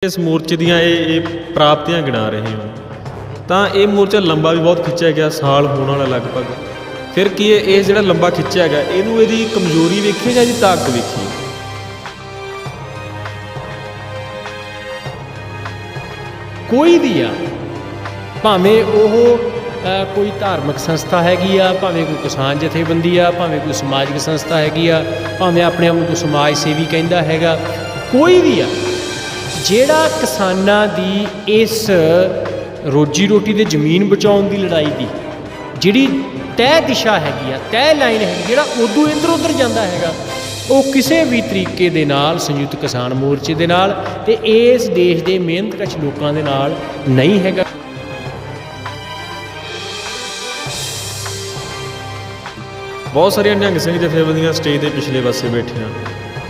इस मोर्चे ਦੀਆਂ ਇਹ ਪ੍ਰਾਪਤੀਆਂ ਗਿਣਾ ਰਹੇ ਹੋ ਤਾਂ ਇਹ ਮੋਰਚਾ ਲੰਬਾ ਵੀ ਬਹੁਤ ਖਿੱਚਿਆ ਗਿਆ, ਸਾਲ ਹੋਣ ਵਾਲਾ ਲਗਭਗ। ਫਿਰ ਕੀ ਇਹ ਜਿਹੜਾ ਲੰਬਾ ਖਿੱਚਿਆ ਗਿਆ ਇਹਨੂੰ ਇਹਦੀ ਕਮਜ਼ੋਰੀ ਵੇਖੀ ਜਾਂ ਇਹਦੀ ਤਾਕਤ ਵੇਖੀ? ਕੋਈ ਵੀ ਆ, ਭਾਵੇਂ ਉਹ ਕੋਈ ਧਾਰਮਿਕ ਸੰਸਥਾ ਹੈਗੀ ਆ, ਭਾਵੇਂ ਕੋਈ ਕਿਸਾਨ ਜਥੇਬੰਦੀ ਆ, ਭਾਵੇਂ ਕੋਈ ਸਮਾਜਿਕ ਸੰਸਥਾ ਹੈਗੀ ਆ, ਭਾਵੇਂ ਆਪਣੇ ਆਪ ਨੂੰ ਕੋਈ ਸਮਾਜ ਸੇਵੀ ਕਹਿੰਦਾ ਹੈਗਾ, ਕੋਈ ਵੀ ਆ ਜਿਹੜਾ ਕਿਸਾਨਾਂ ਦੀ ਇਸ ਰੋਜੀ ਰੋਟੀ ਦੇ ਜ਼ਮੀਨ ਬਚਾਉਣ ਦੀ ਲੜਾਈ ਦੀ ਜਿਹੜੀ ਤੈਅ ਦਿਸ਼ਾ ਹੈਗੀ ਆ, ਤੈਅ ਲਾਈਨ ਹੈਗੀ, ਜਿਹੜਾ ਉਦੋਂ ਇੱਧਰ ਉੱਧਰ ਜਾਂਦਾ ਹੈਗਾ, ਉਹ ਕਿਸੇ ਵੀ ਤਰੀਕੇ ਦੇ ਨਾਲ ਸੰਯੁਕਤ ਕਿਸਾਨ ਮੋਰਚੇ ਦੇ ਨਾਲ ਤੇ ਇਸ ਦੇਸ਼ ਦੇ ਮਿਹਨਤਕਸ਼ ਲੋਕਾਂ ਦੇ ਨਾਲ ਨਹੀਂ ਹੈਗਾ। ਬਹੁਤ ਸਾਰੀਆਂ ਨਿਹੰਗ ਸਿੰਘ ਜਥੇਬੰਦੀਆਂ ਸਟੇਜ ਦੇ ਪਿਛਲੇ ਪਾਸੇ ਬੈਠੀਆਂ,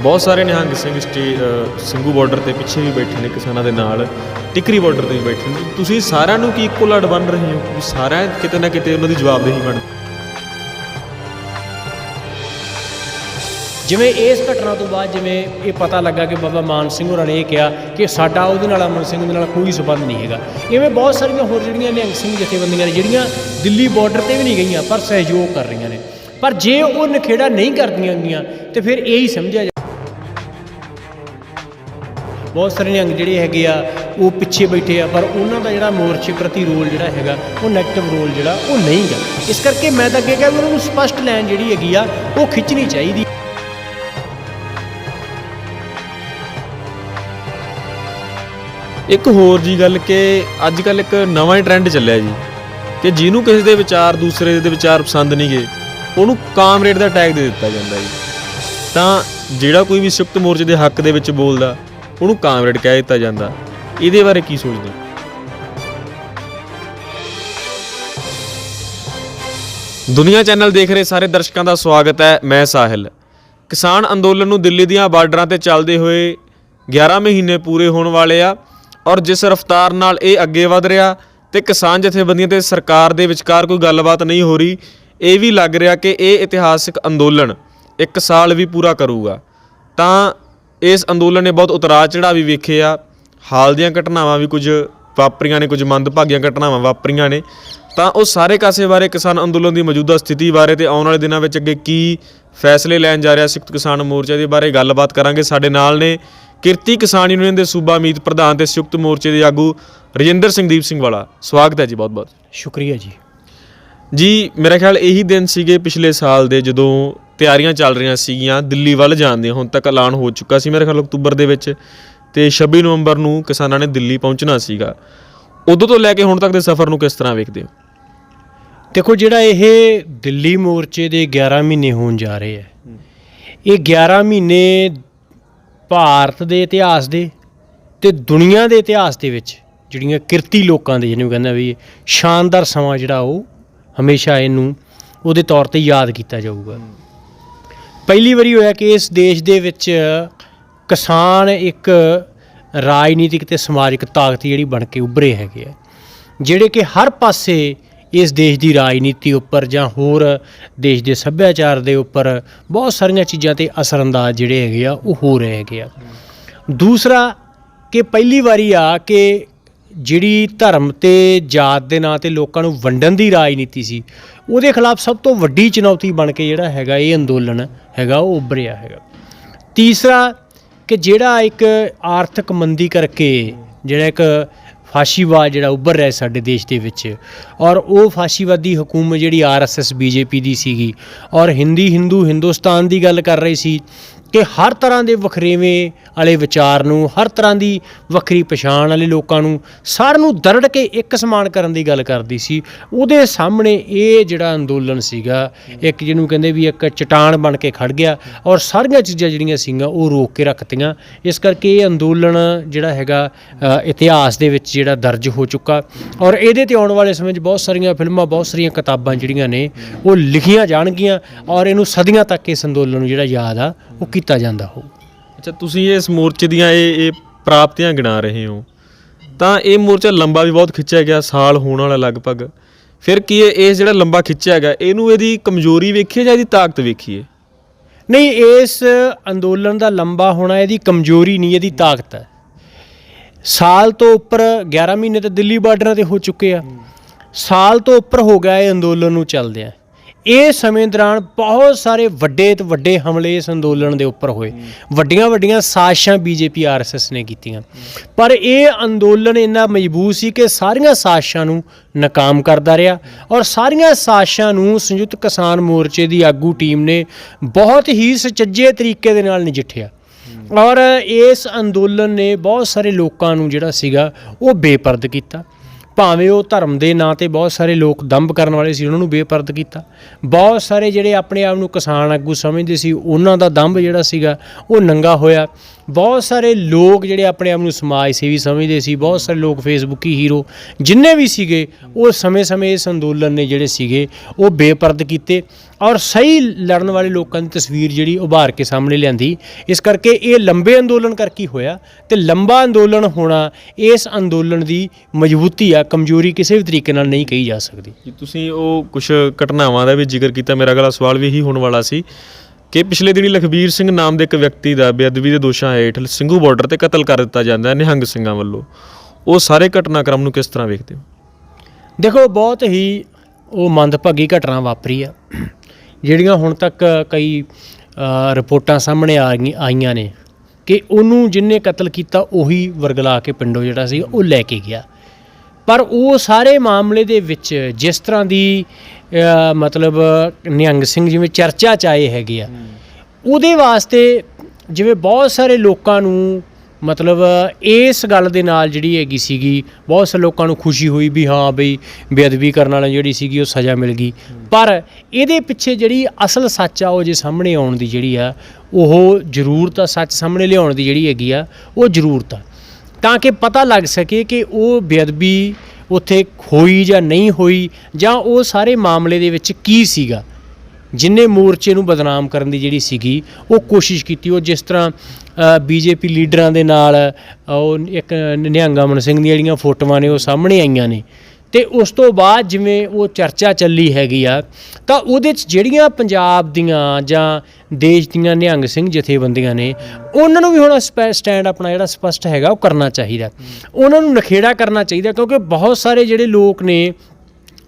ਬਹੁਤ ਸਾਰੇ ਨਿਹੰਗ ਸਿੰਘ ਸਿੰਘੂ ਬਾਰਡਰ ਤੇ ਪਿੱਛੇ ਵੀ ਬੈਠੇ ਨੇ, ਕਿਸਾਨਾਂ ਦੇ ਨਾਲ ਟਿਕਰੀ ਬਾਰਡਰ ਤੇ ਵੀ ਬੈਠੇ ਨੇ। ਤੁਸੀਂ ਸਾਰਿਆਂ ਨੂੰ ਕੀ ਇੱਕੋ ਲੜ ਬਣ ਰਹੇ ਹੋ ਕਿ ਸਾਰਿਆਂ ਕਿਤੇ ਨਾ ਕਿਤੇ ਉਹਨਾਂ ਦੀ ਜਵਾਬਦੇਹੀ ਬਣ? ਜਿਵੇਂ ਇਸ ਘਟਨਾ ਤੋਂ ਬਾਅਦ ਜਿਵੇਂ ਇਹ ਪਤਾ ਲੱਗਾ ਕਿ ਬਾਬਾ ਮਾਨ ਸਿੰਘ ਹੋਰਾਂ ਨੇ ਇਹ ਕਿਹਾ ਕਿ ਸਾਡਾ ਉਹਦੇ ਨਾਲ ਅਮਨ ਸਿੰਘ ਦੇ ਨਾਲ ਕੋਈ ਸੰਬੰਧ ਨਹੀਂ ਹੈਗਾ, ਇਵੇਂ ਬਹੁਤ ਸਾਰੀਆਂ ਹੋਰ ਜਿਹੜੀਆਂ ਨਿਹੰਗ ਸਿੰਘ ਜਥੇਬੰਦੀਆਂ ਨੇ ਜਿਹੜੀਆਂ ਦਿੱਲੀ ਬਾਰਡਰ ਤੇ ਵੀ ਨਹੀਂ ਗਈਆਂ ਪਰ ਸਹਿਯੋਗ ਕਰ ਰਹੀਆਂ ਨੇ। ਪਰ ਜੇ ਉਹ ਨਖੇੜਾ ਨਹੀਂ ਕਰਦੀਆਂ ਗਈਆਂ ਤੇ ਫਿਰ ਇਹੀ ਸਮਝਿਆ ਬਹੁਤ ਸਾਰੇ ਨਿਹੰਗ ਜਿਹੜੇ ਹੈਗੇ ਆ ਉਹ ਪਿੱਛੇ ਬੈਠੇ ਆ, ਪਰ ਉਹਨਾਂ ਦਾ ਜਿਹੜਾ ਮੋਰਚੇ ਪ੍ਰਤੀ ਰੋਲ ਜਿਹੜਾ ਹੈਗਾ ਉਹ ਨੈਗੇਟਿਵ ਰੋਲ ਜਿਹੜਾ ਉਹ ਨਹੀਂ ਗਾ। ਇਸ ਕਰਕੇ ਮੈਂ ਤਾਂ ਅੱਗੇ ਕਿਹਾ ਵੀ ਉਹਨਾਂ ਨੂੰ ਸਪਸ਼ਟ ਲਾਈਨ ਜਿਹੜੀ ਹੈਗੀ ਆ ਉਹ ਖਿੱਚਣੀ ਚਾਹੀਦੀ। ਇੱਕ ਹੋਰ ਜੀ ਗੱਲ ਕਿ ਅੱਜ ਕੱਲ੍ਹ ਇੱਕ ਨਵਾਂ ਹੀ ਟਰੈਂਡ ਚੱਲਿਆ ਜੀ ਕਿ ਜਿਹਨੂੰ ਕਿਸੇ ਦੇ ਵਿਚਾਰ ਦੂਸਰੇ ਦੇ ਵਿਚਾਰ ਪਸੰਦ ਨਹੀਂ ਗਏ ਉਹਨੂੰ ਕਾਮਰੇਡ ਦਾ ਟੈਗ ਦੇ ਦਿੱਤਾ ਜਾਂਦਾ ਜੀ। ਤਾਂ ਜਿਹੜਾ ਕੋਈ ਵੀ ਸੰਯੁਕਤ ਮੋਰਚੇ ਦੇ ਹੱਕ ਦੇ ਵਿੱਚ ਬੋਲਦਾ ਉਹਨੂੰ ਕਾਮਰੇਡ ਕਹਿ ਦਿੱਤਾ ਜਾਂਦਾ। ਇਹਦੇ ਬਾਰੇ ਕੀ ਸੋਚਦੇ? ਦੁਨੀਆ ਚੈਨਲ ਦੇਖ ਰਹੇ ਸਾਰੇ ਦਰਸ਼ਕਾਂ ਦਾ ਸਵਾਗਤ ਹੈ, ਮੈਂ ਸਾਹਿਲ। ਕਿਸਾਨ ਅੰਦੋਲਨ ਨੂੰ ਦਿੱਲੀ ਦੀਆਂ ਬਾਰਡਰਾਂ ਤੇ ਚੱਲਦੇ ਹੋਏ 11 ਮਹੀਨੇ ਪੂਰੇ ਹੋਣ ਵਾਲੇ ਆ ਔਰ ਜਿਸ ਰਫ਼ਤਾਰ ਨਾਲ ਇਹ ਅੱਗੇ ਵਧ ਰਿਹਾ ਤੇ ਕਿਸਾਨ ਜਥੇਬੰਦੀਆਂ ਤੇ ਸਰਕਾਰ ਦੇ ਵਿਚਕਾਰ ਕੋਈ ਗੱਲਬਾਤ ਨਹੀਂ ਹੋ ਰਹੀ, ਇਹ ਵੀ ਲੱਗ ਰਿਹਾ ਕਿ ਇਹ ਇਤਿਹਾਸਿਕ ਅੰਦੋਲਨ 1 ਸਾਲ ਵੀ ਪੂਰਾ ਕਰੂਗਾ। ਤਾਂ ਇਸ ਅੰਦੋਲਨ ਨੇ ਬਹੁਤ ਉਤਰਾਅ ਚੜ੍ਹਾਅ ਵੀ ਵੇਖੇ ਆ, ਹਾਲ ਦੀਆਂ ਘਟਨਾਵਾਂ ਵੀ ਕੁਝ ਵਾਪਰੀਆਂ ਨੇ, ਕੁਝ ਮੰਦਭਾਗੀਆਂ ਘਟਨਾਵਾਂ ਵਾਪਰੀਆਂ ਨੇ। ਤਾਂ ਉਹ ਸਾਰੇ ਕਾਸੇ ਬਾਰੇ, ਕਿਸਾਨ ਅੰਦੋਲਨ ਦੀ ਮੌਜੂਦਾ ਸਥਿਤੀ ਬਾਰੇ ਤੇ ਆਉਣ ਵਾਲੇ ਦਿਨਾਂ ਵਿੱਚ ਅੱਗੇ ਕੀ ਫੈਸਲੇ ਲੈਣ ਜਾ ਰਿਹਾ ਸੰਯੁਕਤ ਕਿਸਾਨ ਮੋਰਚੇ ਦੇ ਬਾਰੇ ਗੱਲਬਾਤ ਕਰਾਂਗੇ। ਸਾਡੇ ਨਾਲ ਨੇ ਕਿਰਤੀ ਕਿਸਾਨ ਯੂਨੀਅਨ ਦੇ ਸੂਬਾ ਮੀਤ ਪ੍ਰਧਾਨ ਤੇ ਸੰਯੁਕਤ ਮੋਰਚੇ ਦੇ ਆਗੂ ਰਜਿੰਦਰ ਸਿੰਘ ਸਿੰਘ ਵਾਲਾ। ਸਵਾਗਤ ਹੈ ਜੀ, ਬਹੁਤ ਬਹੁਤ ਸ਼ੁਕਰੀਆ ਜੀ। ਜੀ ਮੇਰਾ ਖਿਆਲ ਇਹੀ ਦਿਨ ਸੀਗੇ ਪਿਛਲੇ ਸਾਲ ਦੇ ਜਦੋਂ ਤਿਆਰੀਆਂ ਚੱਲ ਰਹੀਆਂ ਸੀਗੀਆਂ ਦਿੱਲੀ ਵੱਲ ਜਾਣ ਦੀਆਂ। ਹੁਣ ਤੱਕ ਐਲਾਨ ਹੋ ਚੁੱਕਾ ਸੀ ਮੇਰੇ ਖਿਆਲ ਅਕਤੂਬਰ ਦੇ ਵਿੱਚ, ਤੇ 26 ਨਵੰਬਰ ਨੂੰ ਕਿਸਾਨਾਂ ਨੇ ਦਿੱਲੀ ਪਹੁੰਚਣਾ ਸੀਗਾ। ਉਦੋਂ ਤੋਂ ਲੈ ਕੇ ਹੁਣ ਤੱਕ ਦੇ ਸਫ਼ਰ ਨੂੰ ਕਿਸ ਤਰ੍ਹਾਂ ਵੇਖਦੇ ਹੋ? ਦੇਖੋ, ਜਿਹੜਾ ਇਹ ਦਿੱਲੀ ਮੋਰਚੇ ਦੇ 11 ਮਹੀਨੇ ਹੋਣ ਜਾ ਰਹੇ ਹੈ, ਇਹ 11 ਮਹੀਨੇ ਭਾਰਤ ਦੇ ਇਤਿਹਾਸ ਦੇ ਤੇ ਦੁਨੀਆ ਦੇ ਇਤਿਹਾਸ ਦੇ ਵਿੱਚ ਜਿਹੜੀਆਂ ਕਿਰਤੀ ਲੋਕਾਂ ਦੇ, ਜਿਹਨੂੰ ਕਹਿੰਦਾ ਵੀ ਸ਼ਾਨਦਾਰ ਸਮਾਂ ਜਿਹੜਾ ਉਹ ਹਮੇਸ਼ਾ ਇਹਨੂੰ ਉਹਦੇ ਤੌਰ 'ਤੇ ਯਾਦ ਕੀਤਾ ਜਾਊਗਾ। ਪਹਿਲੀ ਵਾਰੀ ਹੋਇਆ ਕਿ ਇਸ ਦੇਸ਼ ਦੇ ਵਿੱਚ ਕਿਸਾਨ ਇੱਕ ਰਾਜਨੀਤਿਕ ਤੇ ਸਮਾਜਿਕ ਤਾਕਤ ਜਿਹੜੀ ਬਣ ਕੇ ਉੱਭਰੇ ਹੈਗੇ ਆ, ਜਿਹੜੇ ਕਿ ਹਰ ਪਾਸੇ ਇਸ ਦੇਸ਼ ਦੀ ਰਾਜਨੀਤੀ ਉੱਪਰ ਜਾਂ ਹੋਰ ਦੇਸ਼ ਦੇ ਸੱਭਿਆਚਾਰ ਦੇ ਉੱਪਰ ਬਹੁਤ ਸਾਰੀਆਂ ਚੀਜ਼ਾਂ 'ਤੇ ਅਸਰਅੰਦਾਜ਼ ਜਿਹੜੇ ਹੈਗੇ ਆ ਉਹ ਹੋ ਰਹੇ ਹੈਗੇ ਆ। ਦੂਸਰਾ ਕਿ ਪਹਿਲੀ ਵਾਰੀ ਆ ਕਿ ਜਿਹੜੀ ਧਰਮ ਤੇ ਜਾਤ ਦੇ ਨਾਂ 'ਤੇ ਲੋਕਾਂ ਨੂੰ ਵੰਡਣ ਦੀ ਰਾਜਨੀਤੀ ਸੀ, ਉਹਦੇ ਖਿਲਾਫ ਸਭ ਤੋਂ ਵੱਡੀ ਚੁਣੌਤੀ ਬਣ ਕੇ ਜਿਹੜਾ ਹੈਗਾ ਇਹ ਅੰਦੋਲਨ ਹੈਗਾ ਉਹ ਉੱਭਰਿਆ ਹੈਗਾ। ਤੀਸਰਾ ਕਿ ਜਿਹੜਾ ਇੱਕ ਆਰਥਿਕ ਮੰਦੀ ਕਰਕੇ ਜਿਹੜਾ ਇੱਕ ਫਾਸ਼ੀਵਾਦ ਜਿਹੜਾ ਉੱਭਰ ਰਿਹਾ ਸਾਡੇ ਦੇਸ਼ ਦੇ ਵਿੱਚ, ਔਰ ਉਹ ਫਾਸ਼ੀਵਾਦੀ ਹਕੂਮਤ ਜਿਹੜੀ RSS BJP ਦੀ ਸੀਗੀ ਔਰ ਹਿੰਦੂ ਹਿੰਦੁਸਤਾਨ ਦੀ ਗੱਲ ਕਰ ਰਹੀ ਸੀ ਕਿ ਹਰ ਤਰ੍ਹਾਂ ਦੇ ਵਖਰੇਵੇਂ ਵਾਲੇ ਵਿਚਾਰ ਨੂੰ, ਹਰ ਤਰ੍ਹਾਂ ਦੀ ਵੱਖਰੀ ਪਛਾਣ ਵਾਲੇ ਲੋਕਾਂ ਨੂੰ ਸਾਰਿਆਂ ਨੂੰ ਦਰੜ ਕੇ ਇੱਕ ਸਮਾਨ ਕਰਨ ਦੀ ਗੱਲ ਕਰਦੀ ਸੀ। ਉਹਦੇ ਸਾਹਮਣੇ ਇਹ ਜਿਹੜਾ ਅੰਦੋਲਨ ਸੀਗਾ ਇੱਕ ਜਿਹਨੂੰ ਕਹਿੰਦੇ ਵੀ ਇੱਕ ਚਟਾਨ ਬਣ ਕੇ ਖੜ ਗਿਆ ਔਰ ਸਾਰੀਆਂ ਚੀਜ਼ਾਂ ਜਿਹੜੀਆਂ ਸੀਗੀਆਂ ਉਹ ਰੋਕ ਕੇ ਰੱਖਤੀਆਂ। ਇਸ ਕਰਕੇ ਇਹ ਅੰਦੋਲਨ ਜਿਹੜਾ ਹੈਗਾ ਇਤਿਹਾਸ ਦੇ ਵਿੱਚ ਜਿਹੜਾ ਦਰਜ ਹੋ ਚੁੱਕਾ ਔਰ ਇਹਦੇ 'ਤੇ ਆਉਣ ਵਾਲੇ ਸਮੇਂ 'ਚ ਬਹੁਤ ਸਾਰੀਆਂ ਫਿਲਮਾਂ, ਬਹੁਤ ਸਾਰੀਆਂ ਕਿਤਾਬਾਂ ਜਿਹੜੀਆਂ ਨੇ ਉਹ ਲਿਖੀਆਂ ਜਾਣਗੀਆਂ ਔਰ ਇਹਨੂੰ ਸਦੀਆਂ ਤੱਕ ਇਸ ਅੰਦੋਲਨ ਨੂੰ ਜਿਹੜਾ ਯਾਦ ਆ ਉਹ ਕੀਤਾ ਜਾਂਦਾ ਹੋ। ਅੱਛਾ, ਤੁਸੀਂ ਇਸ ਮੋਰਚੇ ਦੀਆਂ ਇਹ ਪ੍ਰਾਪਤੀਆਂ ਗਿਣਾ ਰਹੇ ਹੋ ਤਾਂ ਇਹ ਮੋਰਚਾ ਲੰਬਾ ਵੀ ਬਹੁਤ ਖਿੱਚਿਆ ਗਿਆ, ਸਾਲ ਹੋਣ ਵਾਲਾ ਲਗਭਗ। ਫਿਰ ਕੀ ਇਹ ਜਿਹੜਾ ਲੰਬਾ ਖਿੱਚਿਆ ਗਿਆ ਇਹਨੂੰ ਇਹਦੀ ਕਮਜ਼ੋਰੀ ਵੇਖੀਏ ਜਾਂ ਇਹਦੀ ਤਾਕਤ ਵੇਖੀਏ? ਨਹੀਂ, ਇਸ ਅੰਦੋਲਨ ਦਾ ਲੰਬਾ ਹੋਣਾ ਇਹਦੀ ਕਮਜ਼ੋਰੀ ਨਹੀਂ, ਇਹਦੀ ਤਾਕਤ ਹੈ। ਸਾਲ ਤੋਂ ਉੱਪਰ 11 ਮਹੀਨੇ ਤਾਂ ਦਿੱਲੀ ਬਾਰਡਰਾਂ ਤੇ ਹੋ ਚੁੱਕੇ ਆ, ਸਾਲ ਤੋਂ ਉੱਪਰ ਹੋ ਗਿਆ ਇਹ ਅੰਦੋਲਨ ਨੂੰ ਚੱਲਦਿਆਂ। ਇਹ ਸਮੇਂ ਦੌਰਾਨ ਬਹੁਤ ਸਾਰੇ ਵੱਡੇ ਤੋਂ ਵੱਡੇ ਹਮਲੇ ਇਸ ਅੰਦੋਲਨ ਦੇ ਉੱਪਰ ਹੋਏ, ਵੱਡੀਆਂ ਵੱਡੀਆਂ ਸਾਜ਼ਿਸ਼ਾਂ ਬੀਜੇਪੀ ਆਰਐਸਐਸ ਨੇ ਕੀਤੀਆਂ, ਪਰ ਇਹ ਅੰਦੋਲਨ ਇੰਨਾ ਮਜ਼ਬੂਤ ਸੀ ਕਿ ਸਾਰੀਆਂ ਸਾਜ਼ਿਸ਼ਾਂ ਨੂੰ ਨਾਕਾਮ ਕਰਦਾ ਰਿਹਾ ਔਰ ਸਾਰੀਆਂ ਸਾਜ਼ਿਸ਼ਾਂ ਨੂੰ ਸੰਯੁਕਤ ਕਿਸਾਨ ਮੋਰਚੇ ਦੀ ਆਗੂ ਟੀਮ ਨੇ ਬਹੁਤ ਹੀ ਸੁਚੱਜੇ ਤਰੀਕੇ ਦੇ ਨਾਲ ਨਜਿੱਠਿਆ ਔਰ ਇਸ ਅੰਦੋਲਨ ਨੇ ਬਹੁਤ ਸਾਰੇ ਲੋਕਾਂ ਨੂੰ ਜਿਹੜਾ ਸੀਗਾ ਉਹ ਬੇਪਰਦ ਕੀਤਾ। ਭਾਵੇਂ ਉਹ ਧਰਮ ਦੇ ਨਾਂ 'ਤੇ ਬਹੁਤ ਸਾਰੇ ਲੋਕ ਦੰਭ ਕਰਨ ਵਾਲੇ ਸੀ, ਉਹਨਾਂ ਨੂੰ ਬੇਪਰਦ ਕੀਤਾ। ਬਹੁਤ ਸਾਰੇ ਜਿਹੜੇ ਆਪਣੇ ਆਪ ਨੂੰ ਕਿਸਾਨ ਆਗੂ ਸਮਝਦੇ ਸੀ, ਉਹਨਾਂ ਦਾ ਦੰਭ ਜਿਹੜਾ ਸੀਗਾ ਉਹ ਨੰਗਾ ਹੋਇਆ। ਬਹੁਤ ਸਾਰੇ ਲੋਕ ਜਿਹੜੇ ਆਪਣੇ ਆਪ ਨੂੰ ਸਮਾਜ ਸੇਵੀ ਸਮਝਦੇ ਸੀ, ਬਹੁਤ ਸਾਰੇ ਲੋਕ ਫੇਸਬੁੱਕੀ ਹੀਰੋ ਜਿੰਨੇ ਵੀ ਸੀਗੇ, ਉਹ ਸਮੇਂ-ਸਮੇਂ ਇਸ ਅੰਦੋਲਨ ਨੇ ਜਿਹੜੇ ਸੀਗੇ ਉਹ ਬੇਪਰਦ ਕੀਤੇ ਔਰ ਸਹੀ ਲੜਨ ਵਾਲੇ ਲੋਕਾਂ ਦੀ ਤਸਵੀਰ ਜਿਹੜੀ ਉਭਾਰ ਕੇ ਸਾਹਮਣੇ ਲਿਆਂਦੀ। ਇਸ ਕਰਕੇ ਇਹ ਲੰਬੇ ਅੰਦੋਲਨ ਕਰਕੇ ਹੋਇਆ ਤੇ ਲੰਬਾ ਅੰਦੋਲਨ ਹੋਣਾ ਇਸ ਅੰਦੋਲਨ ਦੀ ਮਜ਼ਬੂਤੀ ਆ, ਕਮਜ਼ੋਰੀ ਕਿਸੇ ਵੀ ਤਰੀਕੇ ਨਾਲ ਨਹੀਂ ਕਹੀ ਜਾ ਸਕਦੀ। ਤੁਸੀਂ ਉਹ ਕੁਝ ਘਟਨਾਵਾਂ ਦਾ ਵੀ ਜ਼ਿਕਰ ਕੀਤਾ, ਮੇਰਾ ਅਗਲਾ ਸਵਾਲ ਵੀ ਇਹੀ ਹੋਣ ਵਾਲਾ ਸੀ ਕਿ ਪਿਛਲੇ ਦਿਨੀ ਲਖਬੀਰ ਸਿੰਘ ਨਾਮ ਦੇ ਇੱਕ ਵਿਅਕਤੀ ਦਾ ਬੇਅਦਬੀ ਦੇ ਦੋਸ਼ਾਂ ਹੇਠ ਸਿੰਘੂ ਬਾਰਡਰ ਤੇ ਕਤਲ ਕਰ ਦਿੱਤਾ ਜਾਂਦਾ ਹੈ ਨਿਹੰਗ ਸਿੰਘਾਂ ਵੱਲੋਂ। ਉਹ ਸਾਰੇ ਘਟਨਾਕ੍ਰਮ ਨੂੰ ਕਿਸ ਤਰ੍ਹਾਂ ਵੇਖਦੇ ਹੋ? ਦੇਖੋ, ਬਹੁਤ ਹੀ ਉਹ ਮੰਦਭਾਗੀ ਘਟਨਾ ਵਾਪਰੀ ਆ, ਜਿਹੜੀਆਂ ਹੁਣ ਤੱਕ ਕਈ ਰਿਪੋਰਟਾਂ ਸਾਹਮਣੇ ਆਈਆਂ ਨੇ ਕਿ ਉਹਨੂੰ ਜਿਹਨੇ ਕਤਲ ਕੀਤਾ ਉਹੀ ਵਰਗਲਾ ਕੇ ਪਿੰਡੋਂ ਜਿਹੜਾ ਸੀ ਉਹ ਲੈ ਕੇ ਗਿਆ। ਪਰ ਉਹ ਸਾਰੇ ਮਾਮਲੇ ਦੇ ਵਿੱਚ ਜਿਸ ਤਰ੍ਹਾਂ ਦੀ ਮਤਲਬ ਨਿਹੰਗ ਸਿੰਘ ਜਿਵੇਂ ਚਰਚਾ 'ਚ ਆਏ ਹੈਗੇ ਆ, ਉਹਦੇ ਵਾਸਤੇ ਜਿਵੇਂ ਬਹੁਤ ਸਾਰੇ ਲੋਕਾਂ ਨੂੰ ਮਤਲਬ ਇਸ ਗੱਲ ਦੇ ਨਾਲ ਜਿਹੜੀ ਹੈਗੀ ਸੀਗੀ, ਬਹੁਤ ਸਾਰੇ ਲੋਕਾਂ ਨੂੰ ਖੁਸ਼ੀ ਹੋਈ ਵੀ ਹਾਂ ਬਈ ਬੇਅਦਬੀ ਕਰਨ ਵਾਲਾ ਜਿਹੜੀ ਸੀਗੀ ਉਹ ਸਜ਼ਾ ਮਿਲ ਗਈ। ਪਰ ਇਹਦੇ ਪਿੱਛੇ ਜਿਹੜੀ ਅਸਲ ਸੱਚ ਆ ਉਹ ਜੇ ਸਾਹਮਣੇ ਆਉਣ ਦੀ ਜਿਹੜੀ ਆ ਉਹ ਜ਼ਰੂਰਤ ਆ, ਸੱਚ ਸਾਹਮਣੇ ਲਿਆਉਣ ਦੀ ਜਿਹੜੀ ਹੈਗੀ ਆ ਉਹ ਜ਼ਰੂਰਤ ਆ, ਤਾਂ ਕਿ ਪਤਾ ਲੱਗ ਸਕੇ ਕਿ ਉਹ ਬੇਅਦਬੀ ਉੱਥੇ ਹੋਈ ਜਾਂ ਨਹੀਂ ਹੋਈ, ਜਾਂ ਉਹ ਸਾਰੇ ਮਾਮਲੇ ਦੇ ਵਿੱਚ ਕੀ ਸੀਗਾ ਜਿੰਨੇ ਮੋਰਚੇ ਨੂੰ ਬਦਨਾਮ ਕਰਨ ਦੀ ਜਿਹੜੀ ਸੀਗੀ ਉਹ ਕੋਸ਼ਿਸ਼ ਕੀਤੀ। ਉਹ ਜਿਸ ਤਰ੍ਹਾਂ ਬੀਜੇਪੀ ਲੀਡਰਾਂ ਦੇ ਨਾਲ ਉਹ ਇੱਕ ਨਿਹੰਗ ਅਮਨ ਸਿੰਘ ਦੀਆਂ ਜਿਹੜੀਆਂ ਫੋਟੋਆਂ ਨੇ ਉਹ ਸਾਹਮਣੇ ਆਈਆਂ ਨੇ, ਅਤੇ ਉਸ ਤੋਂ ਬਾਅਦ ਜਿਵੇਂ ਉਹ ਚਰਚਾ ਚੱਲੀ ਹੈਗੀ ਆ, ਤਾਂ ਉਹਦੇ 'ਚ ਜਿਹੜੀਆਂ ਪੰਜਾਬ ਦੀਆਂ ਜਾਂ ਦੇਸ਼ ਦੀਆਂ ਨਿਹੰਗ ਸਿੰਘ ਜਥੇਬੰਦੀਆਂ ਨੇ, ਉਹਨਾਂ ਨੂੰ ਵੀ ਹੁਣ ਸਟੈਂਡ ਆਪਣਾ ਜਿਹੜਾ ਸਪਸ਼ਟ ਹੈਗਾ ਉਹ ਕਰਨਾ ਚਾਹੀਦਾ, ਉਹਨਾਂ ਨੂੰ ਨਖੇੜਾ ਕਰਨਾ ਚਾਹੀਦਾ, ਕਿਉਂਕਿ ਬਹੁਤ ਸਾਰੇ ਜਿਹੜੇ ਲੋਕ ਨੇ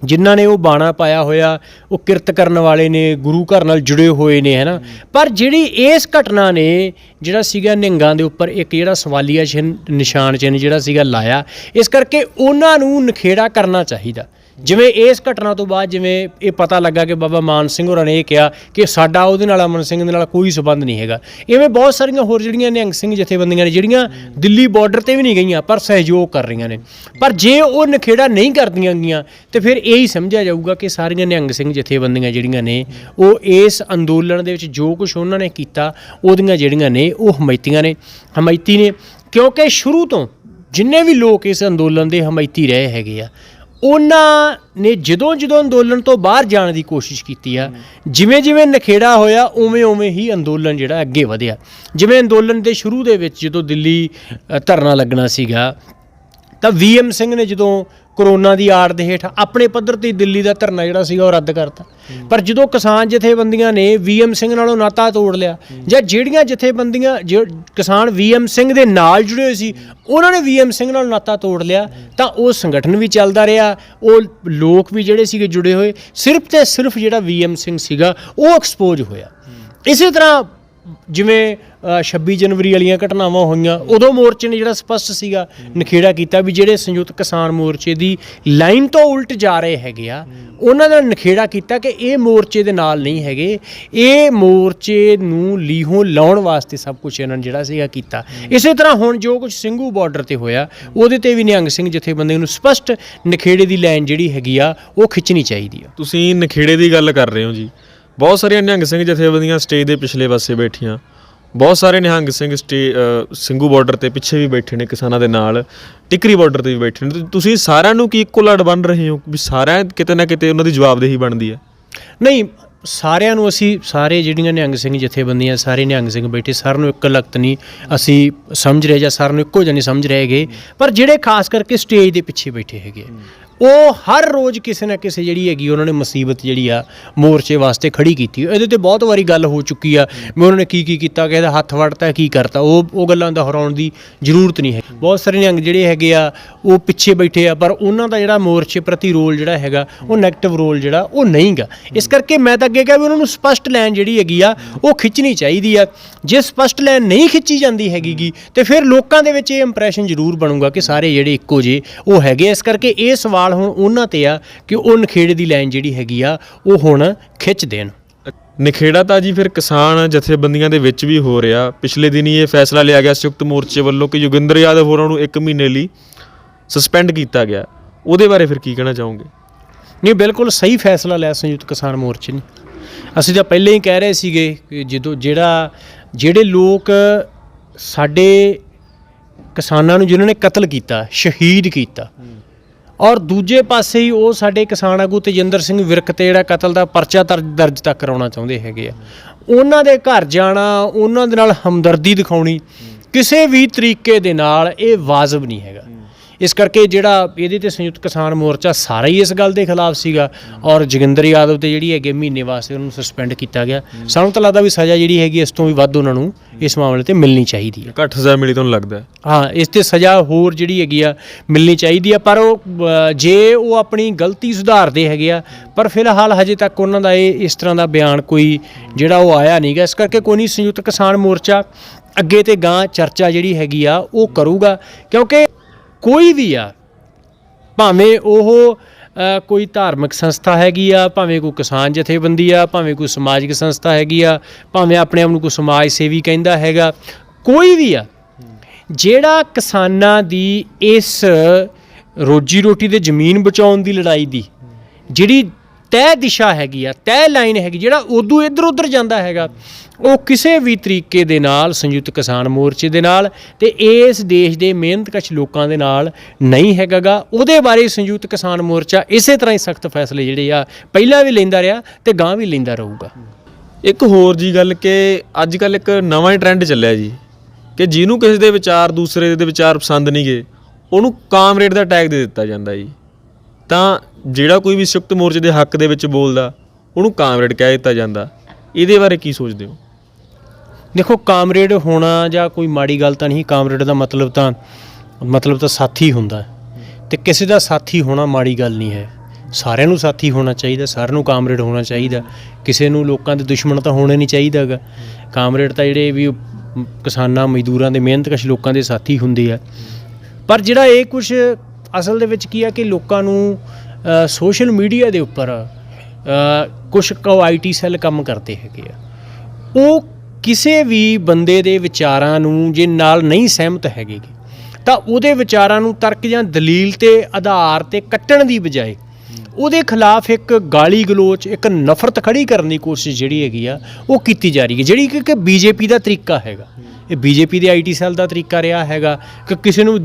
ਜਿਨ੍ਹਾਂ ਨੇ ਉਹ ਬਾਣਾ ਪਾਇਆ ਹੋਇਆ, ਉਹ ਕਿਰਤ ਕਰਨ ਵਾਲੇ ਨੇ, ਗੁਰੂ ਘਰ ਨਾਲ ਜੁੜੇ ਹੋਏ ਨੇ, ਹੈ ਨਾ। ਪਰ ਜਿਹੜੀ ਇਸ ਘਟਨਾ ਨੇ ਜਿਹੜਾ ਸੀਗਾ ਨਿਹੰਗਾਂ ਦੇ ਉੱਪਰ ਇੱਕ ਜਿਹੜਾ ਸਵਾਲੀਆ ਨਿਸ਼ਾਨ ਚਿੰਨ੍ਹ ਜਿਹੜਾ ਸੀਗਾ ਲਾਇਆ, ਇਸ ਕਰਕੇ ਉਹਨਾਂ ਨੂੰ ਨਖੇੜਾ ਕਰਨਾ ਚਾਹੀਦਾ। ਜਿਵੇਂ ਇਸ ਘਟਨਾ ਤੋਂ ਬਾਅਦ ਜਿਵੇਂ ਇਹ ਪਤਾ ਲੱਗਾ ਕਿ ਬਾਬਾ ਮਾਨ ਸਿੰਘ ਹੋਰਾਂ ਨੇ ਇਹ ਕਿਹਾ ਕਿ ਸਾਡਾ ਉਹਦੇ ਨਾਲ ਅਮਨ ਸਿੰਘ ਦੇ ਨਾਲ ਕੋਈ ਸੰਬੰਧ ਨਹੀਂ ਹੈਗਾ, ਇਵੇਂ ਬਹੁਤ ਸਾਰੀਆਂ ਹੋਰ ਜਿਹੜੀਆਂ ਨਿਹੰਗ ਸਿੰਘ ਜਥੇਬੰਦੀਆਂ ਨੇ ਜਿਹੜੀਆਂ ਦਿੱਲੀ ਬਾਰਡਰ 'ਤੇ ਵੀ ਨਹੀਂ ਗਈਆਂ ਪਰ ਸਹਿਯੋਗ ਕਰ ਰਹੀਆਂ ਨੇ। ਪਰ ਜੇ ਉਹ ਨਖੇੜਾ ਨਹੀਂ ਕਰਦੀਆਂ ਗਈਆਂ ਤਾਂ ਫਿਰ ਇਹੀ ਸਮਝਿਆ ਜਾਊਗਾ ਕਿ ਸਾਰੀਆਂ ਨਿਹੰਗ ਸਿੰਘ ਜਥੇਬੰਦੀਆਂ ਜਿਹੜੀਆਂ ਨੇ ਉਹ ਇਸ ਅੰਦੋਲਨ ਦੇ ਵਿੱਚ ਜੋ ਕੁਛ ਉਹਨਾਂ ਨੇ ਕੀਤਾ ਉਹਦੀਆਂ ਜਿਹੜੀਆਂ ਨੇ ਉਹ ਹਮਾਇਤੀ ਨੇ, ਕਿਉਂਕਿ ਸ਼ੁਰੂ ਤੋਂ ਜਿੰਨੇ ਵੀ ਲੋਕ ਇਸ ਅੰਦੋਲਨ ਦੇ ਹਮਾਇਤੀ ਰਹੇ ਹੈਗੇ ਆ, ਉਹਨਾਂ ਨੇ ਜਦੋਂ ਅੰਦੋਲਨ ਤੋਂ ਬਾਹਰ ਜਾਣ ਦੀ ਕੋਸ਼ਿਸ਼ ਕੀਤੀ ਆ, ਜਿਵੇਂ ਨਖੇੜਾ ਹੋਇਆ ਉਵੇਂ ਹੀ ਅੰਦੋਲਨ ਜਿਹੜਾ ਅੱਗੇ ਵਧਿਆ। ਜਿਵੇਂ ਅੰਦੋਲਨ ਦੇ ਸ਼ੁਰੂ ਦੇ ਵਿੱਚ ਜਦੋਂ ਦਿੱਲੀ ਧਰਨਾ ਲੱਗਣਾ ਸੀਗਾ, ਤਾਂ VM ਸਿੰਘ ਨੇ ਜਦੋਂ ਕਰੋਨਾ ਦੀ ਆੜ ਦੇ ਹੇਠ ਆਪਣੇ ਪੱਧਰ 'ਤੇ ਦਿੱਲੀ ਦਾ ਧਰਨਾ ਜਿਹੜਾ ਸੀਗਾ ਉਹ ਰੱਦ ਕਰਤਾ। ਪਰ ਜਦੋਂ ਕਿਸਾਨ ਜਥੇਬੰਦੀਆਂ ਨੇ VM ਸਿੰਘ ਨਾਲੋਂ ਨਾਤਾ ਤੋੜ ਲਿਆ, ਜਾਂ ਜਿਹੜੀਆਂ ਜਥੇਬੰਦੀਆਂ ਕਿਸਾਨ VM ਸਿੰਘ ਦੇ ਨਾਲ ਜੁੜੇ ਹੋਏ ਸੀ ਉਹਨਾਂ ਨੇ VM ਸਿੰਘ ਨਾਲ ਨਾਤਾ ਤੋੜ ਲਿਆ, ਤਾਂ ਉਹ ਸੰਗਠਨ ਵੀ ਚੱਲਦਾ ਰਿਹਾ, ਉਹ ਲੋਕ ਵੀ ਜਿਹੜੇ ਸੀਗੇ ਜੁੜੇ ਹੋਏ, ਸਿਰਫ ਤੇ ਸਿਰਫ ਜਿਹੜਾ VM ਸਿੰਘ ਸੀਗਾ ਉਹ ਐਕਸਪੋਜ਼ ਹੋਇਆ। ਇਸੇ ਤਰ੍ਹਾਂ ਜਿਵੇਂ 26 ਜਨਵਰੀ ਵਾਲੀਆਂ ਘਟਨਾਵਾਂ ਹੋਈਆਂ, ਉਦੋਂ ਮੋਰਚੇ ਨੇ ਜਿਹੜਾ ਸਪਸ਼ਟ ਸੀਗਾ ਨਖੇੜਾ ਕੀਤਾ ਵੀ ਜਿਹੜੇ ਸੰਯੁਕਤ ਕਿਸਾਨ ਮੋਰਚੇ ਦੀ ਲਾਈਨ ਤੋਂ ਉਲਟ ਜਾ ਰਹੇ ਹੈਗੇ ਆ, ਉਹਨਾਂ ਦਾ ਨਖੇੜਾ ਕੀਤਾ ਕਿ ਇਹ ਮੋਰਚੇ ਦੇ ਨਾਲ ਨਹੀਂ ਹੈਗੇ, ਇਹ ਮੋਰਚੇ ਨੂੰ ਲੀਹੋਂ ਲਾਉਣ ਵਾਸਤੇ ਸਭ ਕੁਛ ਇਹਨਾਂ ਨੇ ਜਿਹੜਾ ਸੀਗਾ ਕੀਤਾ। ਇਸੇ ਤਰ੍ਹਾਂ ਹੁਣ ਜੋ ਕੁਛ ਸਿੰਘੂ ਬਾਰਡਰ 'ਤੇ ਹੋਇਆ ਉਹਦੇ 'ਤੇ ਵੀ ਨਿਹੰਗ ਸਿੰਘ ਜਥੇਬੰਦੀਆਂ ਨੂੰ ਸਪਸ਼ਟ ਨਖੇੜੇ ਦੀ ਲਾਈਨ ਜਿਹੜੀ ਹੈਗੀ ਆ ਉਹ ਖਿੱਚਣੀ ਚਾਹੀਦੀ ਆ। ਤੁਸੀਂ ਨਖੇੜੇ ਦੀ ਗੱਲ ਕਰ ਰਹੇ ਹੋ ਜੀ, ਬਹੁਤ ਸਾਰੀਆਂ ਨਿਹੰਗ ਸਿੰਘ ਜਥੇਬੰਦੀਆਂ ਸਟੇਜ ਦੇ ਪਿਛਲੇ ਪਾਸੇ ਬੈਠੀਆਂ, ਬਹੁਤ ਸਾਰੇ ਨਿਹੰਗ ਸਿੰਘ ਸਿੰਘੂ ਬਾਰਡਰ 'ਤੇ ਪਿੱਛੇ ਵੀ ਬੈਠੇ ਨੇ ਕਿਸਾਨਾਂ ਦੇ ਨਾਲ, ਟਿਕਰੀ ਬਾਰਡਰ 'ਤੇ ਵੀ ਬੈਠੇ ਨੇ। ਤੁਸੀਂ ਸਾਰਿਆਂ ਨੂੰ ਕੀ ਇੱਕੋ ਲੜ ਬਣ ਰਹੇ ਹੋ ਵੀ ਸਾਰਿਆਂ ਕਿਤੇ ਨਾ ਕਿਤੇ ਉਹਨਾਂ ਦੀ ਜਵਾਬਦੇਹੀ ਬਣਦੀ ਹੈ? ਨਹੀਂ, ਸਾਰਿਆਂ ਨੂੰ ਅਸੀਂ ਸਾਰੇ ਜਿਹੜੀਆਂ ਨਿਹੰਗ ਸਿੰਘ ਜਥੇਬੰਦੀਆਂ ਸਾਰੇ ਨਿਹੰਗ ਸਿੰਘ ਬੈਠੇ ਸਾਰਿਆਂ ਨੂੰ ਇੱਕ ਲਖਤ ਨਹੀਂ ਅਸੀਂ ਸਮਝ ਰਹੇ ਜਾਂ ਸਾਰਿਆਂ ਨੂੰ ਇੱਕੋ ਜਿਹਾ ਨਹੀਂ ਸਮਝ ਰਹੇ ਹੈਗੇ, ਪਰ ਜਿਹੜੇ ਖਾਸ ਕਰਕੇ ਸਟੇਜ ਦੇ ਪਿੱਛੇ ਬੈਠੇ ਹੈਗੇ ਉਹ ਹਰ ਰੋਜ਼ ਕਿਸੇ ਨਾ ਕਿਸੇ ਜਿਹੜੀ ਹੈਗੀ ਉਹਨਾਂ ਨੇ ਮੁਸੀਬਤ ਜਿਹੜੀ ਆ ਮੋਰਚੇ ਵਾਸਤੇ ਖੜੀ ਕੀਤੀ। ਇਹਦੇ ਤੇ ਬਹੁਤ ਵਾਰੀ ਗੱਲ ਹੋ ਚੁੱਕੀ ਆ ਵੀ ਉਹਨਾਂ ਨੇ ਕੀ ਕੀਤਾ, ਕਿਸੇ ਦਾ ਹੱਥ ਵੜਤਾ, ਕੀ ਕਰਤਾ, ਉਹ ਗੱਲਾਂ ਦੁਹਰਾਉਣ ਦੀ ਜ਼ਰੂਰਤ ਨਹੀਂ ਹੈ। ਬਹੁਤ ਸਾਰੇ ਨਿਹੰਗ ਜਿਹੜੇ ਹੈਗੇ ਆ ਉਹ ਪਿੱਛੇ ਬੈਠੇ ਆ, ਪਰ ਉਹਨਾਂ ਦਾ ਜਿਹੜਾ ਮੋਰਚੇ ਪ੍ਰਤੀ ਰੋਲ ਜਿਹੜਾ ਹੈਗਾ ਉਹ ਨੈਗੇਟਿਵ ਰੋਲ ਜਿਹੜਾ ਉਹ ਨਹੀਂ ਗਾ। ਇਸ ਕਰਕੇ ਮੈਂ ਤਾਂ ਅੱਗੇ ਕਿਹਾ ਵੀ ਉਹਨਾਂ ਨੂੰ ਸਪਸ਼ਟ ਲਾਈਨ ਜਿਹੜੀ ਹੈਗੀ ਆ ਉਹ ਖਿੱਚਣੀ ਚਾਹੀਦੀ ਆ। ਜੇ ਸਪਸ਼ਟ ਲਾਈਨ ਨਹੀਂ ਖਿੱਚੀ ਜਾਂਦੀ ਹੈਗੀ ਤੇ ਫਿਰ ਲੋਕਾਂ ਦੇ ਵਿੱਚ ਇਹ ਇੰਪ੍ਰੈਸ਼ਨ ਜ਼ਰੂਰ ਬਣੂਗਾ ਕਿ ਸਾਰੇ ਜਿਹੜੇ ਇੱਕੋ ਜਿਹੇ ਉਹ ਹੈਗੇ। ਇਸ ਕਰਕੇ ਇਹ ਸਵਾਲ ਹੁਣ ਉਹਨਾਂ ਤੇ ਆ ਕਿ ਉਹ ਨਖੇੜੇ ਦੀ ਲਾਈਨ ਜਿਹੜੀ ਹੈਗੀ ਆ ਉਹ ਹੁਣ ਖਿੱਚ ਦੇਣ। ਨਖੇੜਾ ਤਾਂ ਜੀ ਫਿਰ ਕਿਸਾਨ ਜਥੇਬੰਦੀਆਂ ਦੇ ਵਿੱਚ ਵੀ ਹੋ ਰਿਹਾ। ਪਿਛਲੇ ਦਿਨੀ ਇਹ ਫੈਸਲਾ ਲਿਆ ਗਿਆ ਸੰਯੁਕਤ ਮੋਰਚੇ ਵੱਲੋਂ ਕਿ ਯੋਗਿੰਦਰ ਯਾਦਵ ਹੋਰਾਂ ਨੂੰ 1 ਮਹੀਨੇ ਲਈ ਸਸਪੈਂਡ ਕੀਤਾ ਗਿਆ। ਉਹਦੇ ਬਾਰੇ ਫਿਰ ਕੀ ਕਹਿਣਾ ਚਾਹੋਗੇ? ਨਹੀਂ, ਬਿਲਕੁਲ ਸਹੀ ਫੈਸਲਾ ਲਿਆ ਸੰਯੁਕਤ ਕਿਸਾਨ ਮੋਰਚੇ ਨੇ। ਅਸੀਂ ਤਾਂ ਪਹਿਲਾਂ ਹੀ ਕਹਿ ਰਹੇ ਸੀਗੇ ਕਿ ਜਦੋਂ ਜਿਹੜੇ ਲੋਕ ਸਾਡੇ ਕਿਸਾਨਾਂ ਨੂੰ ਜਿਨ੍ਹਾਂ ਨੇ ਕਤਲ ਕੀਤਾ, ਸ਼ਹੀਦ ਕੀਤਾ, ਔਰ ਦੂਜੇ ਪਾਸੇ ਹੀ ਉਹ ਸਾਡੇ ਕਿਸਾਨ ਆਗੂ ਤੇਜਿੰਦਰ ਸਿੰਘ ਵਿਰਕ ਤੇ ਜਿਹੜਾ ਕਤਲ ਦਾ ਪਰਚਾ ਦਰਜ ਤੱਕ ਕਰਾਉਣਾ ਚਾਹੁੰਦੇ ਹੈਗੇ ਆ, ਉਹਨਾਂ ਦੇ ਘਰ ਜਾਣਾ, ਉਹਨਾਂ ਦੇ ਨਾਲ ਹਮਦਰਦੀ ਦਿਖਾਉਣੀ ਕਿਸੇ ਵੀ ਤਰੀਕੇ ਦੇ ਨਾਲ ਇਹ ਵਾਜਬ ਨਹੀਂ ਹੈਗਾ। ਇਸ ਕਰਕੇ ਜਿਹੜਾ ਇਹਦੇ ਤੇ ਸੰਯੁਕਤ ਕਿਸਾਨ ਮੋਰਚਾ ਸਾਰਾ ਹੀ ਇਸ ਗੱਲ ਦੇ ਖਿਲਾਫ ਸੀਗਾ ਔਰ ਜੋਗਿੰਦਰ ਯਾਦਵ ਤੇ ਜਿਹੜੀ ਹੈਗੇ ਮਹੀਨੇ ਵਾਸਤੇ ਉਹਨੂੰ ਸਸਪੈਂਡ ਕੀਤਾ ਗਿਆ। ਸਾਨੂੰ ਤਾਂ ਲੱਗਦਾ ਵੀ ਸਜ਼ਾ ਜਿਹੜੀ ਹੈਗੀ ਇਸ ਤੋਂ ਵੀ ਵੱਧ ਉਹਨਾਂ ਨੂੰ ਇਸ ਮਾਮਲੇ ਤੇ ਮਿਲਣੀ ਚਾਹੀਦੀ ਹੈ। ਘੱਟ ਸਜ਼ਾ ਮਿਲੀ ਤੁਹਾਨੂੰ ਲੱਗਦਾ? ਹਾਂ, ਇਸ ਤੇ ਸਜ਼ਾ ਹੋਰ ਜਿਹੜੀ ਹੈਗੀ ਆ ਮਿਲਣੀ ਚਾਹੀਦੀ ਆ। ਪਰ ਉਹ ਜੇ ਉਹ ਆਪਣੀ ਗਲਤੀ ਸੁਧਾਰਦੇ ਹੈਗੇ ਆ, ਪਰ ਫਿਲਹਾਲ ਹਜੇ ਤੱਕ ਉਹਨਾਂ ਦਾ ਇਸ ਤਰ੍ਹਾਂ ਦਾ ਬਿਆਨ ਕੋਈ ਜਿਹੜਾ ਉਹ ਆਇਆ ਨਹੀਂ ਗਾ। ਇਸ ਕਰਕੇ ਕੋਈ ਨਹੀਂ, ਸੰਯੁਕਤ ਕਿਸਾਨ ਮੋਰਚਾ ਅੱਗੇ ਤੇ ਗਾਂ ਚਰਚਾ ਜਿਹੜੀ ਹੈਗੀ ਆ ਉਹ ਕਰੂਗਾ, ਕਿਉਂਕਿ ਕੋਈ ਵੀ ਆ, ਭਾਵੇਂ ਉਹ ਕੋਈ ਧਾਰਮਿਕ ਸੰਸਥਾ ਹੈਗੀ ਆ, ਭਾਵੇਂ ਕੋਈ ਕਿਸਾਨ ਜਥੇਬੰਦੀ ਆ, ਭਾਵੇਂ ਕੋਈ ਸਮਾਜਿਕ ਸੰਸਥਾ ਹੈਗੀ ਆ, ਭਾਵੇਂ ਆਪਣੇ ਆਪ ਨੂੰ ਕੋਈ ਸਮਾਜ ਸੇਵੀ ਕਹਿੰਦਾ ਹੈਗਾ, ਕੋਈ ਵੀ ਆ ਜਿਹੜਾ ਕਿਸਾਨਾਂ ਦੀ ਇਸ ਰੋਜੀ ਰੋਟੀ ਦੇ ਜ਼ਮੀਨ ਬਚਾਉਣ ਦੀ ਲੜਾਈ ਦੀ ਜਿਹੜੀ ਤੈਅ ਦਿਸ਼ਾ ਹੈਗੀ ਆ, ਤੈਅ ਲਾਈਨ ਹੈਗੀ, ਜਿਹੜਾ ਉਦੋਂ ਇੱਧਰ ਉੱਧਰ ਜਾਂਦਾ ਹੈਗਾ, ਉਹ ਕਿਸੇ ਵੀ ਤਰੀਕੇ ਦੇ ਨਾਲ ਸੰਯੁਕਤ ਕਿਸਾਨ ਮੋਰਚੇ ਦੇ ਨਾਲ ਤੇ ਇਸ ਦੇਸ਼ ਦੇ ਮਿਹਨਤਕਸ਼ ਲੋਕਾਂ ਦੇ ਨਾਲ ਨਹੀਂ ਹੈਗਾ ਗਾ। ਉਹਦੇ ਬਾਰੇ ਸੰਯੁਕਤ ਕਿਸਾਨ ਮੋਰਚਾ ਇਸੇ ਤਰ੍ਹਾਂ ਹੀ ਸਖਤ ਫੈਸਲੇ ਜਿਹੜੇ ਆ ਪਹਿਲਾਂ ਵੀ ਲੈਂਦਾ ਰਿਹਾ ਤੇ ਗਾਂ ਵੀ ਲੈਂਦਾ ਰਹੂਗਾ। ਇੱਕ ਹੋਰ ਜੀ ਗੱਲ ਕਿ ਅੱਜ ਕੱਲ੍ਹ ਇੱਕ ਨਵਾਂ ਹੀ ਟਰੈਂਡ ਚੱਲਿਆ ਜੀ ਕਿ ਜਿਹਨੂੰ ਕਿਸੇ ਦੇ ਵਿਚਾਰ ਦੂਸਰੇ ਦੇ ਵਿਚਾਰ ਪਸੰਦ ਨਹੀਂ ਗਏ ਉਹਨੂੰ ਕਾਮਰੇਡ ਦਾ ਟੈਗ ਦੇ ਦਿੱਤਾ ਜਾਂਦਾ ਜੀ। ਤਾਂ ਜਿਹੜਾ ਕੋਈ ਵੀ ਸੰਯੁਕਤ ਮੋਰਚੇ ਦੇ ਹੱਕ ਦੇ ਵਿੱਚ ਬੋਲਦਾ ਉਹਨੂੰ ਕਾਮਰੇਡ ਕਹਿ ਦਿੱਤਾ ਜਾਂਦਾ। ਇਹਦੇ ਬਾਰੇ ਕੀ ਸੋਚਦੇ ਹੋ? ਦੇਖੋ, ਕਾਮਰੇਡ ਹੋਣਾ ਜਾਂ ਕੋਈ ਮਾੜੀ ਗੱਲ ਤਾਂ ਨਹੀਂ। ਕਾਮਰੇਡ ਦਾ ਮਤਲਬ ਤਾਂ ਸਾਥੀ ਹੁੰਦਾ ਤੇ ਕਿਸੇ ਦਾ ਸਾਥੀ ਹੋਣਾ ਮਾੜੀ ਗੱਲ ਨਹੀਂ ਹੈ। ਸਾਰਿਆਂ ਨੂੰ ਸਾਥੀ ਹੋਣਾ ਚਾਹੀਦਾ, ਸਾਰਿਆਂ ਨੂੰ ਕਾਮਰੇਡ ਹੋਣਾ ਚਾਹੀਦਾ। ਕਿਸੇ ਨੂੰ ਲੋਕਾਂ ਦੇ ਦੁਸ਼ਮਣ ਤਾਂ ਹੋਣਾ ਨਹੀਂ ਚਾਹੀਦਾ ਗਾ। ਕਾਮਰੇਡ ਤਾਂ ਜਿਹੜੇ ਵੀ ਕਿਸਾਨਾਂ, ਮਜ਼ਦੂਰਾਂ ਦੇ, ਮਿਹਨਤਕਸ਼ ਲੋਕਾਂ ਦੇ ਸਾਥੀ ਹੁੰਦੇ ਆ। ਪਰ ਜਿਹੜਾ ਇਹ ਕੁਛ ਅਸਲ ਦੇ ਵਿੱਚ ਕੀ ਆ ਕਿ ਲੋਕਾਂ ਨੂੰ ਸੋਸ਼ਲ ਮੀਡੀਆ ਦੇ ਉੱਪਰ ਕੁਛ IT ਸੈੱਲ ਕੰਮ ਕਰਦੇ ਹੈਗੇ ਆ, ਉਹ ਕਿਸੇ ਵੀ ਬੰਦੇ ਦੇ ਵਿਚਾਰਾਂ ਨੂੰ ਜੇ ਨਾਲ ਨਹੀਂ ਸਹਿਮਤ ਹੈਗੇ ਤਾਂ ਉਹਦੇ ਵਿਚਾਰਾਂ ਨੂੰ ਤਰਕ ਜਾਂ ਦਲੀਲ ਤੇ ਆਧਾਰ ਤੇ ਕੱਟਣ ਦੀ ਬਜਾਏ ਉਹਦੇ ਖਿਲਾਫ ਇੱਕ ਗਾਲੀ ਗਲੋਚ, ਇੱਕ ਨਫ਼ਰਤ ਖੜੀ ਕਰਨ ਦੀ ਕੋਸ਼ਿਸ਼ ਜਿਹੜੀ ਹੈਗੀ ਆ ਉਹ ਕੀਤੀ ਜਾ ਰਹੀ ਹੈ, ਜਿਹੜੀ ਕਿ BJP ਦਾ ਤਰੀਕਾ ਹੈਗਾ। ਇਹ BJP ਦੇ IT ਸੈੱਲ ਦਾ ਤਰੀਕਾ ਰਿਹਾ ਹੈਗਾ ਕਿ ਕਿਸੇ ਨੂੰ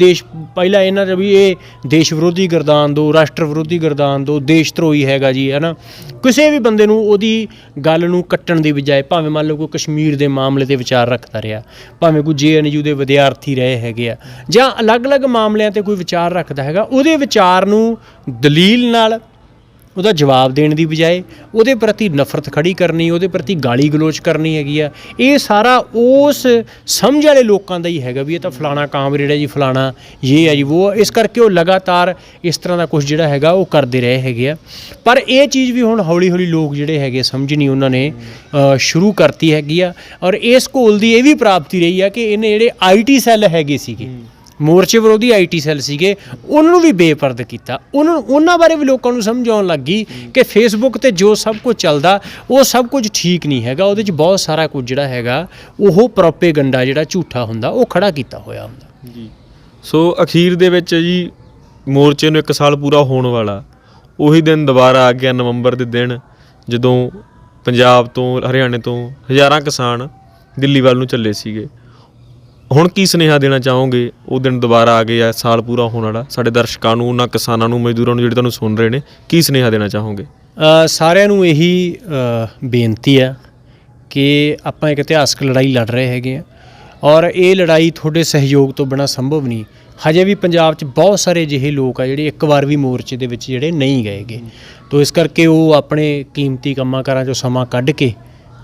ਪਹਿਲਾਂ ਇਹਨਾਂ ਦਾ ਵੀ ਇਹ ਦੇਸ਼ ਵਿਰੋਧੀ ਗਰਦਾਨ ਦਿਓ, ਰਾਸ਼ਟਰ ਵਿਰੋਧੀ ਗਰਦਾਨ ਦਿਓ, ਦੇਸ਼ ਧਰੋਹੀ ਹੈਗਾ ਜੀ, ਹੈ ਨਾ। ਕਿਸੇ ਵੀ ਬੰਦੇ ਨੂੰ ਉਹਦੀ ਗੱਲ ਨੂੰ ਕੱਟਣ ਦੀ ਬਜਾਏ, ਭਾਵੇਂ ਮੰਨ ਲਓ ਕੋਈ ਕਸ਼ਮੀਰ ਦੇ ਮਾਮਲੇ 'ਤੇ ਵਿਚਾਰ ਰੱਖਦਾ ਰਿਹਾ, ਭਾਵੇਂ ਕੋਈ JNU ਦੇ ਵਿਦਿਆਰਥੀ ਰਹੇ ਹੈਗੇ ਆ, ਜਾਂ ਅਲੱਗ-ਅਲੱਗ ਮਾਮਲਿਆਂ 'ਤੇ ਕੋਈ ਵਿਚਾਰ ਰੱਖਦਾ ਹੈਗਾ, ਉਹਦੇ ਵਿਚਾਰ ਨੂੰ ਦਲੀਲ ਨਾਲ ਉਹਦਾ ਜਵਾਬ ਦੇਣ ਦੀ ਬਜਾਏ ਉਹਦੇ ਪ੍ਰਤੀ ਨਫ਼ਰਤ ਖੜੀ ਕਰਨੀ, ਉਹਦੇ ਪ੍ਰਤੀ ਗਾਲੀ ਗਲੋਚ ਕਰਨੀ ਹੈਗੀ ਆ। ਇਹ ਸਾਰਾ ਉਸ ਸਮਝ ਵਾਲੇ ਲੋਕਾਂ ਦਾ ਹੀ ਹੈਗਾ ਵੀ ਇਹ ਤਾਂ ਫਲਾਣਾ ਕਾਮਰੇਡ ਹੈ ਜੀ, ਫਲਾਣਾ ਇਹ ਹੈ ਜੀ ਉਹ। ਇਸ ਕਰਕੇ ਉਹ ਲਗਾਤਾਰ ਇਸ ਤਰ੍ਹਾਂ ਦਾ ਕੁਝ ਜਿਹੜਾ ਹੈਗਾ ਉਹ ਕਰਦੇ ਰਹੇ ਹੈਗੇ ਆ। ਪਰ ਇਹ ਚੀਜ਼ ਵੀ ਹੁਣ ਹੌਲੀ ਹੌਲੀ ਲੋਕ ਜਿਹੜੇ ਹੈਗੇ ਸਮਝਣੀ ਉਹਨਾਂ ਨੇ ਸ਼ੁਰੂ ਕਰਤੀ ਹੈਗੀ ਆ। ਔਰ ਇਸ ਘੋਲ ਦੀ ਇਹ ਵੀ ਪ੍ਰਾਪਤੀ ਰਹੀ ਆ ਕਿ ਇਹਨੇ ਜਿਹੜੇ IT ਸੈੱਲ ਹੈਗੇ ਸੀਗੇ, ਮੋਰਚੇ ਵਿਰੋਧੀ IT ਸੈੱਲ ਸੀਗੇ, ਉਹਨਾਂ ਨੂੰ ਵੀ ਬੇਪਰਦ ਕੀਤਾ। ਉਹਨਾਂ ਬਾਰੇ ਵੀ ਲੋਕਾਂ ਨੂੰ ਸਮਝ ਆਉਣ ਲੱਗ ਗਈ ਕਿ ਫੇਸਬੁੱਕ 'ਤੇ ਜੋ ਸਭ ਕੁਝ ਚੱਲਦਾ ਉਹ ਸਭ ਕੁਝ ਠੀਕ ਨਹੀਂ ਹੈਗਾ, ਉਹਦੇ 'ਚ ਬਹੁਤ ਸਾਰਾ ਕੁਝ ਜਿਹੜਾ ਹੈਗਾ ਉਹ ਪ੍ਰੋਪੇਗੰਡਾ ਜਿਹੜਾ ਝੂਠਾ ਹੁੰਦਾ ਉਹ ਖੜਾ ਕੀਤਾ ਹੋਇਆ ਹੁੰਦਾ ਜੀ। ਸੋ ਅਖੀਰ ਦੇ ਵਿੱਚ ਜੀ ਮੋਰਚੇ ਨੂੰ 1 ਸਾਲ ਪੂਰਾ ਹੋਣ ਵਾਲਾ, ਉਹੀ ਦਿਨ ਦੁਬਾਰਾ ਆ ਗਿਆ, ਨਵੰਬਰ ਦੇ ਦਿਨ, ਜਦੋਂ ਪੰਜਾਬ ਤੋਂ, ਹਰਿਆਣੇ ਤੋਂ ਹਜ਼ਾਰਾਂ ਕਿਸਾਨ ਦਿੱਲੀ ਵੱਲ ਨੂੰ ਚੱਲੇ ਸੀਗੇ। ਹੁਣ ਕੀ ਸੁਨੇਹਾ ਦੇਣਾ ਚਾਹੋਗੇ? ਉਹ ਦਿਨ ਦੁਬਾਰਾ ਆ ਗਏ ਆ, ਸਾਲ ਪੂਰਾ ਹੋਣ ਵਾਲਾ। ਸਾਡੇ ਦਰਸ਼ਕਾਂ ਨੂੰ, ਉਹਨਾਂ ਕਿਸਾਨਾਂ ਨੂੰ, ਮਜ਼ਦੂਰਾਂ ਨੂੰ ਜਿਹੜੇ ਤੁਹਾਨੂੰ ਸੁਣ ਰਹੇ ਨੇ, ਕੀ ਸੁਨੇਹਾ ਦੇਣਾ ਚਾਹੋਗੇ? ਸਾਰਿਆਂ ਨੂੰ ਇਹੀ ਬੇਨਤੀ ਆ ਕਿ ਆਪਾਂ ਇੱਕ ਇਤਿਹਾਸਕ ਲੜਾਈ ਲੜ ਰਹੇ ਹੈਗੇ ਆ ਔਰ ਇਹ ਲੜਾਈ ਤੁਹਾਡੇ ਸਹਿਯੋਗ ਤੋਂ ਬਿਨਾਂ ਸੰਭਵ ਨਹੀਂ। ਹਜੇ ਵੀ ਪੰਜਾਬ 'ਚ ਬਹੁਤ ਸਾਰੇ ਅਜਿਹੇ ਲੋਕ ਆ ਜਿਹੜੇ ਇੱਕ ਵਾਰ ਵੀ ਮੋਰਚੇ ਦੇ ਵਿੱਚ ਜਿਹੜੇ ਨਹੀਂ ਗਏਗੇ। ਤੋ ਇਸ ਕਰਕੇ ਉਹ ਆਪਣੇ ਕੀਮਤੀ ਕੰਮਾਂ ਕਾਰਾਂ 'ਚੋਂ ਸਮਾਂ ਕੱਢ ਕੇ,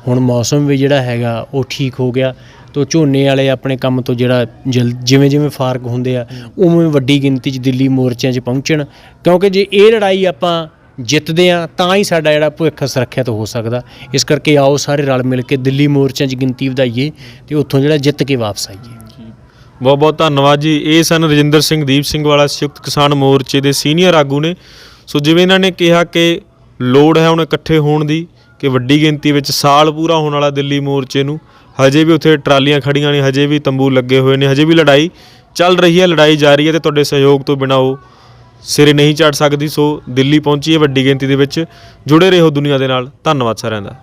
ਹੁਣ ਮੌਸਮ ਵੀ ਜਿਹੜਾ ਹੈਗਾ ਉਹ ਠੀਕ ਹੋ ਗਿਆ, ਤੋ ਝੋਨੇ ਵਾਲੇ ਆਪਣੇ ਕੰਮ ਤੋਂ ਜਿਹੜਾ ਜਿਵੇਂ ਜਿਵੇਂ ਫਾਰਗ ਹੁੰਦੇ ਆ ਉਵੇਂ ਵੱਡੀ ਗਿਣਤੀ 'ਚ ਦਿੱਲੀ ਮੋਰਚਿਆਂ 'ਚ ਪਹੁੰਚਣ, ਕਿਉਂਕਿ ਜੇ ਇਹ ਲੜਾਈ ਆਪਾਂ ਜਿੱਤਦੇ ਹਾਂ ਤਾਂ ਹੀ ਸਾਡਾ ਜਿਹੜਾ ਭਵਿੱਖ ਸੁਰੱਖਿਅਤ ਹੋ ਸਕਦਾ। ਇਸ ਕਰਕੇ ਆਓ ਸਾਰੇ ਰਲ ਮਿਲ ਕੇ ਦਿੱਲੀ ਮੋਰਚਿਆਂ 'ਚ ਗਿਣਤੀ ਵਧਾਈਏ ਅਤੇ ਉੱਥੋਂ ਜਿਹੜਾ ਜਿੱਤ ਕੇ ਵਾਪਸ ਆਈਏ। ਬਹੁਤ ਬਹੁਤ ਧੰਨਵਾਦ ਜੀ। ਇਹ ਸਨ ਰਜਿੰਦਰ ਸਿੰਘ ਦੀਪ ਸਿੰਘ ਵਾਲਾ ਸੰਯੁਕਤ ਕਿਸਾਨ ਮੋਰਚੇ ਦੇ ਸੀਨੀਅਰ ਆਗੂ ਨੇ। ਸੋ ਜਿਵੇਂ ਇਹਨਾਂ ਨੇ ਕਿਹਾ ਕਿ ਲੋੜ ਹੈ ਹੁਣ ਇਕੱਠੇ ਹੋਣ ਦੀ, ਕਿ ਵੱਡੀ ਗਿਣਤੀ ਵਿੱਚ ਸਾਲ ਪੂਰਾ ਹੋਣ ਵਾਲਾ ਦਿੱਲੀ ਮੋਰਚੇ ਨੂੰ, ਹਜੇ ਵੀ ਉੱਥੇ ਟਰਾਲੀਆਂ ਖੜੀਆਂ ਨੇ, ਹਜੇ ਵੀ ਤੰਬੂ ਲੱਗੇ ਹੋਏ ਨੇ, ਹਜੇ ਵੀ ਲੜਾਈ ਚੱਲ ਰਹੀ ਹੈ, ਲੜਾਈ ਜਾਰੀ ਹੈ ਅਤੇ ਤੁਹਾਡੇ ਸਹਿਯੋਗ ਤੋਂ ਬਿਨਾਂ ਉਹ ਸਿਰੇ ਨਹੀਂ ਚੜ੍ਹ ਸਕਦੀ। ਸੋ ਦਿੱਲੀ ਪਹੁੰਚੀ ਹੈ ਵੱਡੀ ਗਿਣਤੀ ਦੇ ਵਿੱਚ, ਜੁੜੇ ਰਹੋ ਦੁਨੀਆ ਦੇ ਨਾਲ। ਧੰਨਵਾਦ ਸਾਰਿਆਂ ਦਾ।